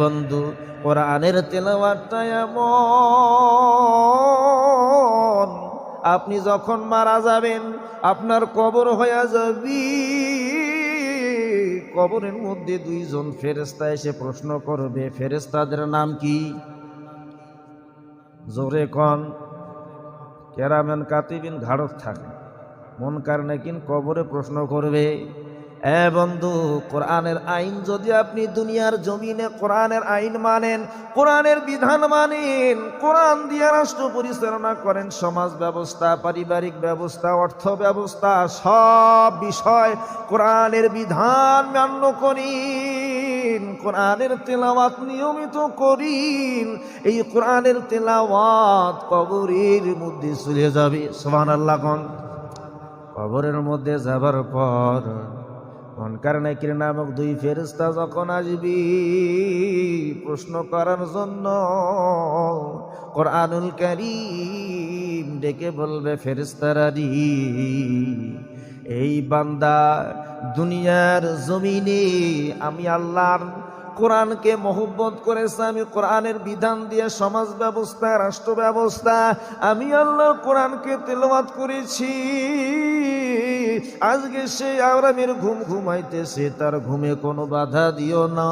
বন্ধু, কোরআনের তেলাওয়াতটা এমন, আপনি যখন মারা যাবেন আপনার কবর হয়ে যাবে, কবরের মধ্যে দুইজন ফেরেশতা এসে প্রশ্ন করবে। ফেরেশতাদের নাম কি? জোরে কন। কেরামান কাতিবিন, ঘাড়ত থাকে। মুনকার নাকির কবরে প্রশ্ন করবে। বন্ধু, কোরআনের আইন যদি আপনি দুনিয়ার জমিনে কোরআনের আইন মানেন, কোরআনের বিধান মানেন, কোরআন দিয়ে রাষ্ট্র পরিচালনা করেন, সমাজ ব্যবস্থা, পারিবারিক ব্যবস্থা, অর্থ ব্যবস্থা, সব বিষয় কোরআনের বিধান মান্য করিন, কোরআনের তেলাওয়াত নিয়মিত করিন, এই কোরআনের তেলাওয়াত কবরের মধ্যে চলে যাবে। সুবহানাল্লাহ কোন। কবরের মধ্যে যাবার পর মুনকার নাকির নামক দুই ফেরেশতা যখন আসবি প্রশ্ন করার জন্য, কোরআনুল কারীম ডেকে বলবে, ফেরেশতারা রে, এই বান্দা দুনিয়ার জমিনে আমি আল্লাহর কোরআনকে মহব্বত করেছে, আমি কোরআনের বিধান দিয়ে সমাজ ব্যবস্থা, রাষ্ট্র ব্যবস্থা, আমি আল্লাহর কোরআনকে তেলাওয়াত করেছি। আজকে সে আরামের ঘুম ঘুমাইতেছে, তার ঘুমে কোনো বাধা দিও না।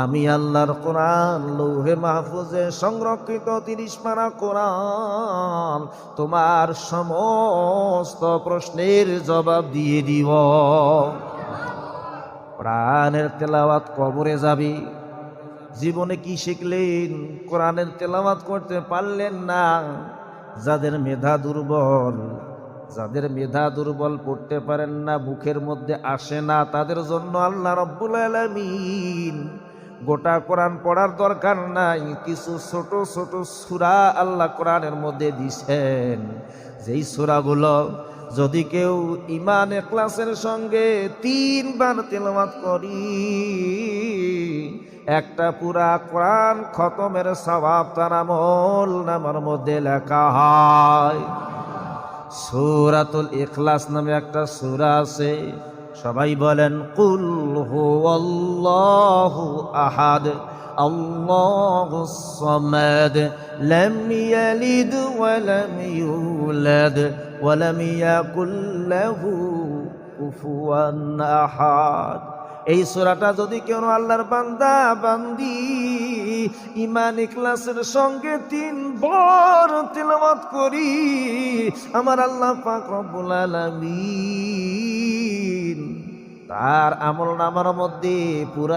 আমি আল্লাহর কোরআন লৌহে মাহফুজে সংরক্ষিত 30 পারা কোরআন তোমার সমস্ত প্রশ্নের জবাব দিয়ে দিব। কোরআনের তেলাওয়াত কবরে যাবি, জীবনে কি শিখলেন? কোরআনের তেলাওয়াত করতে পারলেন না। যাদের মেধা দুর্বল পড়তে পারেন না, মুখের মধ্যে আসে না, তাদের জন্য আল্লাহ রাব্বুল আলামিন গোটা কোরআন পড়ার দরকার নাই, কিছু ছোট ছোট সূরা আল্লাহ কোরআনের মধ্যে দিয়েছেন, যেই সূরাগুলো যদি কেউ ঈমান ইখলাসের সঙ্গে 3 বার তেলাওয়াত করি, একটা পুরা কোরআন খতমের সওয়াব তার আমল নামার মধ্যে লেখা হয়। সূরাতুল ইখলাস নামে একটা সূরা আছে, সবাই বলেন কুল হুয়াল্লাহু আহাদ আল্লাহুস সামাদ লাম ইয়ালিদ ওয়া লাম ইউলাদ ওয়া লাম ইয়াকুল লাহু কুফুয়ান আহাদ। এই সূরাটা যদি কেউ আল্লাহর বান্দা বান্দি ঈমান ইখলাসের সঙ্গে 3 বার তেলাওয়াত করি, আমার আল্লাহ পাক রব্বুল আলামিন তার আমলনামার মধ্যে পুরা